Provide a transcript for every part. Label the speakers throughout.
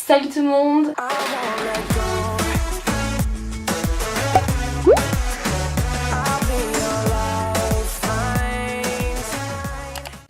Speaker 1: Salut tout le monde.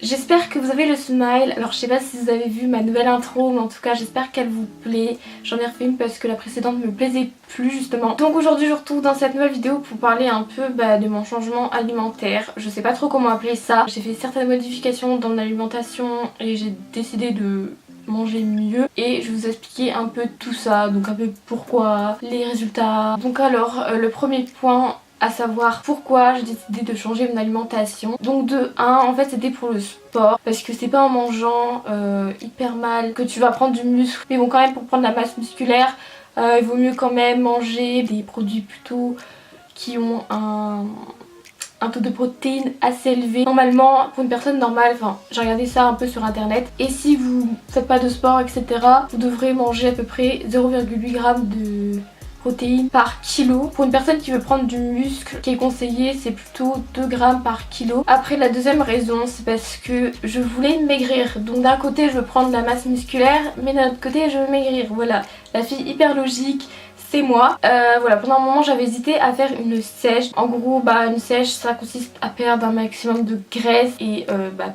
Speaker 1: J'espère que vous avez le smile. Alors je sais pas si vous avez vu ma nouvelle intro, mais en tout cas j'espère qu'elle vous plaît. J'en ai refait une parce que la précédente me plaisait plus justement. Donc aujourd'hui je vous retrouve dans cette nouvelle vidéo pour parler un peu de mon changement alimentaire. Je sais pas trop comment appeler ça. J'ai fait certaines modifications dans mon alimentation et j'ai décidé de manger mieux et je vais vous expliquer un peu tout ça, donc un peu pourquoi, les résultats. Donc alors le premier point à savoir pourquoi j'ai décidé de changer mon alimentation. Donc de 1, en fait c'était pour le sport, parce que c'est pas en mangeant hyper mal que tu vas prendre du muscle, mais bon quand même pour prendre la masse musculaire il vaut mieux quand même manger des produits plutôt qui ont un taux de protéines assez élevé. Normalement pour une personne normale, enfin j'ai regardé ça un peu sur internet, et si vous faites pas de sport etc, vous devrez manger à peu près 0,8 g de protéines par kilo. Pour une personne qui veut prendre du muscle, ce qui est conseillé c'est plutôt 2 grammes par kilo. Après la deuxième raison c'est parce que je voulais maigrir, donc d'un côté je veux prendre la masse musculaire mais d'un autre côté je veux maigrir. Voilà, la fille hyper logique, c'est moi. Voilà, pendant un moment j'avais hésité à faire une sèche. En gros une sèche ça consiste à perdre un maximum de graisse et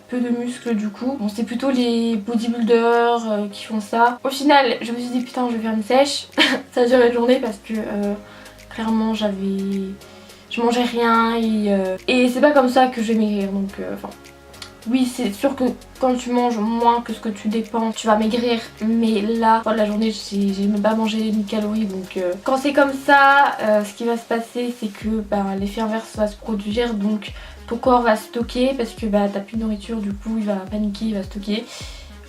Speaker 1: peu de muscles du coup. Bon c'est plutôt les bodybuilders qui font ça. Au final je me suis dit putain je vais faire une sèche. Ça a duré une journée parce que clairement je mangeais rien et c'est pas comme ça que je vais maigrir, donc oui c'est sûr que quand tu manges moins que ce que tu dépenses tu vas maigrir, mais là pendant la journée j'ai même pas mangé une calorie, donc quand c'est comme ça ce qui va se passer c'est que l'effet inverse va se produire, donc ton corps va stocker parce que t'as plus de nourriture, du coup il va paniquer, il va stocker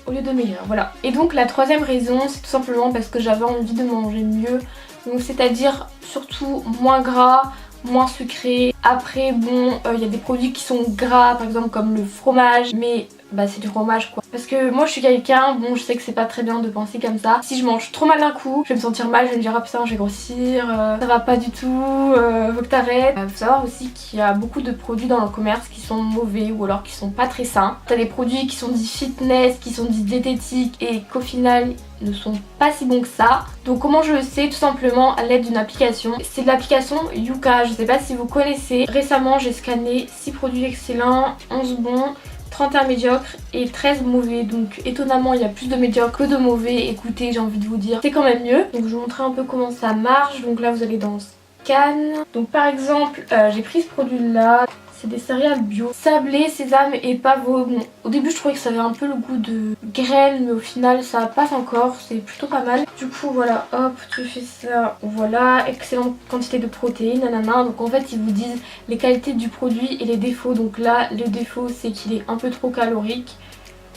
Speaker 1: au lieu de maigrir, voilà. Et donc la troisième raison c'est tout simplement parce que j'avais envie de manger mieux, donc c'est-à-dire surtout moins gras, moins sucré. Après bon il y a des produits qui sont gras par exemple comme le fromage, mais c'est du fromage quoi. Parce que moi je suis quelqu'un, bon je sais que c'est pas très bien de penser comme ça, si je mange trop mal d'un coup je vais me sentir mal, je vais me dire ah putain je vais grossir, ça va pas du tout, faut que t'arrêtes. Faut savoir aussi qu'il y a beaucoup de produits dans le commerce qui sont mauvais ou alors qui sont pas très sains. T'as des produits qui sont dits fitness, qui sont dits diététiques et qu'au final ne sont pas si bons que ça. Donc comment je le sais? Tout simplement à l'aide d'une application. C'est de l'application Yuka, je sais pas si vous connaissez. Récemment j'ai scanné 6 produits excellents, 11 bons, 31 médiocres et 13 mauvais, donc étonnamment il y a plus de médiocres que de mauvais. Écoutez, j'ai envie de vous dire c'est quand même mieux. Donc je vais vous montrer un peu comment ça marche. Donc là vous allez dans Scan. Donc par exemple j'ai pris ce produit là, c'est des céréales bio, sablé, sésame et pavot. Bon, au début je trouvais que ça avait un peu le goût de graines, mais au final ça passe encore, c'est plutôt pas mal. Du coup voilà, hop, tu fais ça, voilà, excellente quantité de protéines, nanana. Donc en fait ils vous disent les qualités du produit et les défauts. Donc là le défaut c'est qu'il est un peu trop calorique,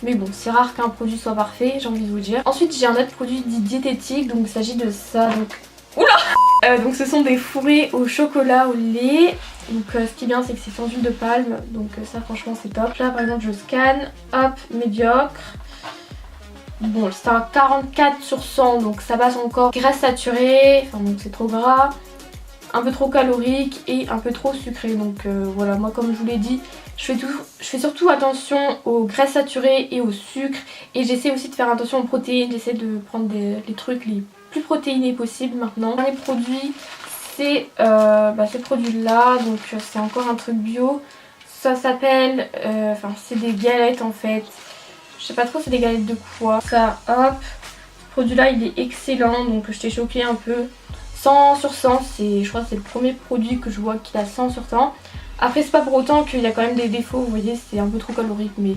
Speaker 1: mais bon c'est rare qu'un produit soit parfait, j'ai envie de vous dire. Ensuite j'ai un autre produit dit diététique, donc il s'agit de ça, donc oula donc ce sont des fourrés au chocolat au lait. Donc ce qui est bien c'est que c'est sans huile de palme, donc ça franchement c'est top. Là par exemple je scanne, hop, médiocre. Bon c'est un 44 sur 100, donc ça passe encore. Graisse saturée, enfin donc c'est trop gras, un peu trop calorique et un peu trop sucré. Donc voilà, moi comme je vous l'ai dit, je fais surtout attention aux graisses saturées et au sucre, et j'essaie aussi de faire attention aux protéines. J'essaie de prendre les trucs les plus protéinés possible maintenant. Les produits c'est ces produits là, donc c'est encore un truc bio. Ça s'appelle, c'est des galettes en fait. Je sais pas trop c'est des galettes de quoi. Ça hop, ce produit là il est excellent, donc je t'ai choqué un peu. 100 sur 100, je crois que c'est le premier produit que je vois qui a 100 sur 100. Après c'est pas pour autant qu'il y a quand même des défauts, vous voyez c'est un peu trop calorique, mais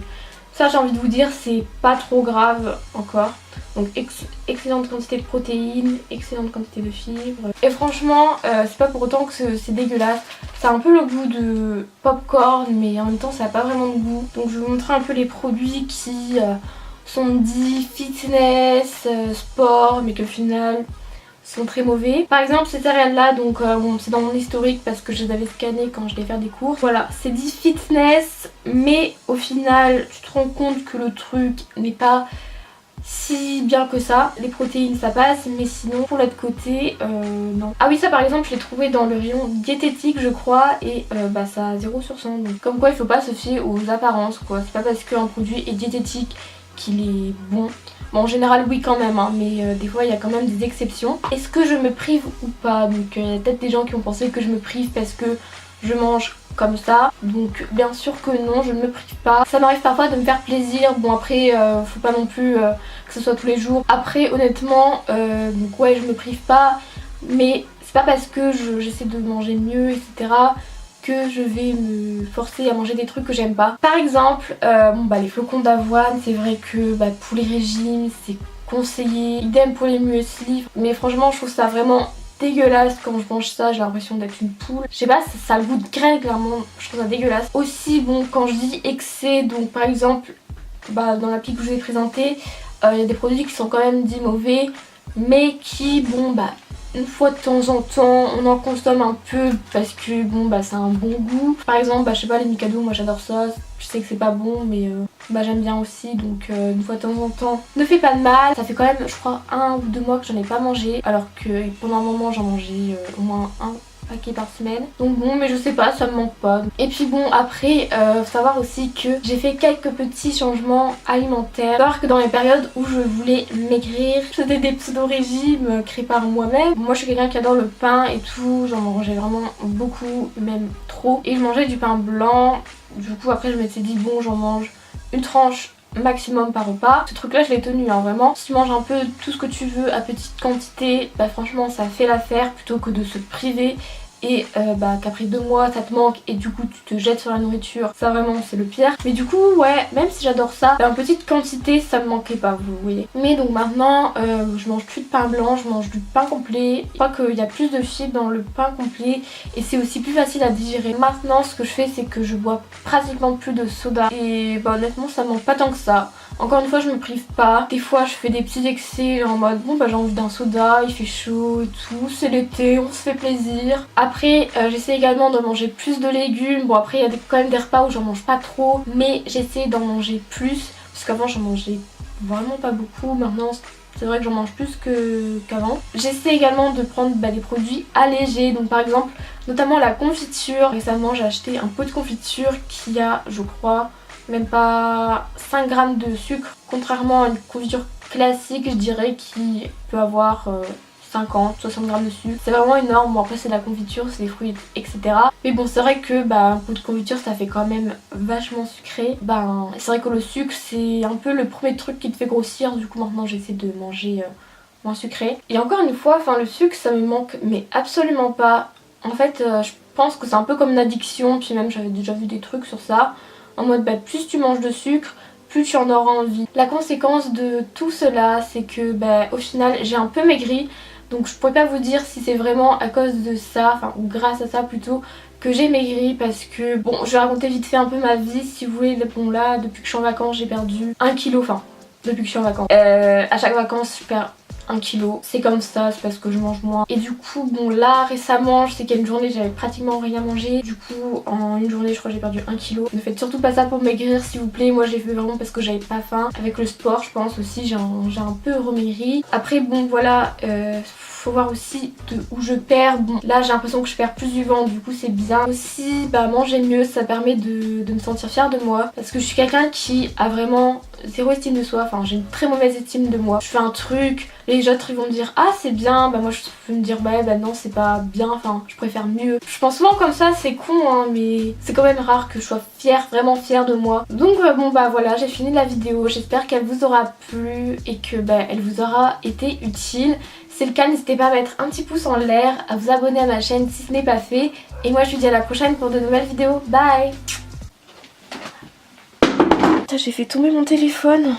Speaker 1: ça j'ai envie de vous dire c'est pas trop grave encore. Donc excellente quantité de protéines, excellente quantité de fibres. Et franchement c'est pas pour autant que c'est dégueulasse. Ça a un peu le goût de popcorn, mais en même temps ça a pas vraiment de goût. Donc je vais vous montrer un peu les produits qui sont dits fitness, sport, mais qu'au final sont très mauvais. Par exemple ces céréales là, donc c'est dans mon historique parce que je les avais scannées quand je vais faire des courses. Voilà, c'est dit fitness, mais au final tu te rends compte que le truc n'est pas si bien que ça. Les protéines ça passe, mais sinon pour l'autre côté non. Ah oui, ça par exemple je l'ai trouvé dans le rayon diététique je crois, et ça a 0 sur 100. Donc comme quoi il faut pas se fier aux apparences quoi. C'est pas parce qu'un produit est diététique qu'il est bon. Bon en général oui quand même hein, mais des fois il y a quand même des exceptions. Est-ce que je me prive ou pas? Donc il y a peut-être des gens qui ont pensé que je me prive parce que je mange comme ça, donc bien sûr que non, je ne me prive pas. Ça m'arrive parfois de me faire plaisir, bon après faut pas non plus que ce soit tous les jours. Après honnêtement donc ouais je me prive pas, mais c'est pas parce que j'essaie de manger mieux etc que je vais me forcer à manger des trucs que j'aime pas. Par exemple les flocons d'avoine, c'est vrai que pour les régimes c'est conseillé, idem pour les muesli, mais franchement je trouve ça vraiment dégueulasse quand je mange ça, j'ai l'impression d'être une poule. Je sais pas, ça a le goût de graine clairement, je trouve ça dégueulasse. Aussi bon quand je dis excès, donc par exemple dans l'appli que je vous ai présenté, il y a des produits qui sont quand même dits mauvais, mais qui une fois de temps en temps on en consomme un peu parce que ça a un bon goût. Par exemple je sais pas, les Mikado, moi j'adore ça, je sais que c'est pas bon mais j'aime bien aussi, donc une fois de temps en temps ne fait pas de mal. Ça fait quand même je crois 1 ou 2 mois que j'en ai pas mangé, alors que pendant un moment j'en mangeais au moins un paquet par semaine. Donc bon, mais je sais pas, ça me manque pas. Et puis bon après faut savoir aussi que j'ai fait quelques petits changements alimentaires. Faut savoir que dans les périodes où je voulais maigrir, je faisais des pseudo-régimes créés par moi-même. Moi je suis quelqu'un qui adore le pain et tout, j'en mangeais vraiment beaucoup, même trop. Et je mangeais du pain blanc. Du coup après je m'étais dit bon, j'en mange une tranche maximum par repas. Ce truc là je l'ai tenu hein, vraiment. Si tu manges un peu tout ce que tu veux à petite quantité, franchement ça fait l'affaire plutôt que de se priver et qu'après 2 mois ça te manque et du coup tu te jettes sur la nourriture. Ça vraiment c'est le pire. Mais du coup ouais, même si j'adore ça, en petite quantité ça me manquait pas, vous voyez. Mais donc maintenant je mange plus de pain blanc, je mange du pain complet. Je crois qu'il y a plus de fibres dans le pain complet et c'est aussi plus facile à digérer. Maintenant ce que je fais c'est que je bois pratiquement plus de soda et honnêtement ça me manque pas tant que ça. Encore une fois je me prive pas. Des fois je fais des petits excès en mode j'ai envie d'un soda, il fait chaud et tout, c'est l'été, on se fait plaisir. Après j'essaie également de manger plus de légumes. Bon après il y a quand même des repas où j'en mange pas trop, mais j'essaie d'en manger plus parce qu'avant j'en mangeais vraiment pas beaucoup. Maintenant c'est vrai que j'en mange plus qu'avant. J'essaie également de prendre des produits allégés, donc par exemple notamment la confiture. Récemment j'ai acheté un pot de confiture qui a je crois même pas 5 grammes de sucre, contrairement à une confiture classique je dirais qui peut avoir 50, 60 grammes de sucre. C'est vraiment énorme. Bon après c'est de la confiture, c'est des fruits etc. Mais bon c'est vrai que un pot de confiture ça fait quand même vachement sucré. C'est vrai que le sucre c'est un peu le premier truc qui te fait grossir. Du coup maintenant j'essaie de manger moins sucré. Et encore une fois le sucre ça me manque mais absolument pas. En fait je pense que c'est un peu comme une addiction. Puis même j'avais déjà vu des trucs sur ça. En mode plus tu manges de sucre, plus tu en auras envie. La conséquence de tout cela c'est que au final j'ai un peu maigri. Donc je pourrais pas vous dire si c'est vraiment à cause de ça, ou grâce à ça plutôt, que j'ai maigri parce que bon je vais raconter vite fait un peu ma vie si vous voulez. Bon là depuis que je suis en vacances j'ai perdu 1 kg, depuis que je suis en vacances. À chaque vacances je perds 1 kg, c'est comme ça, c'est parce que je mange moins. Et du coup bon là récemment je sais qu'il y a une journée j'avais pratiquement rien mangé. Du coup en une journée je crois que j'ai perdu 1 kg. Ne faites surtout pas ça pour maigrir s'il vous plaît. Moi j'ai fait vraiment parce que j'avais pas faim. Avec le sport je pense aussi j'ai un peu remaigri. Après bon voilà faut voir aussi de où je perds. Bon là j'ai l'impression que je perds plus du ventre, du coup c'est bien. Aussi manger mieux ça permet de me sentir fière de moi. Parce que je suis quelqu'un qui a vraiment zéro estime de soi, j'ai une très mauvaise estime de moi. Je fais un truc, les autres ils vont me dire ah c'est bien, moi je peux me dire non c'est pas bien, je préfère mieux. Je pense souvent comme ça, c'est con mais c'est quand même rare que je sois fière, vraiment fière de moi. Donc voilà, j'ai fini la vidéo, j'espère qu'elle vous aura plu et que elle vous aura été utile. Si c'est le cas, n'hésitez pas à mettre un petit pouce en l'air, à vous abonner à ma chaîne si ce n'est pas fait. Et moi je vous dis à la prochaine pour de nouvelles vidéos. Bye. J'ai fait tomber mon téléphone.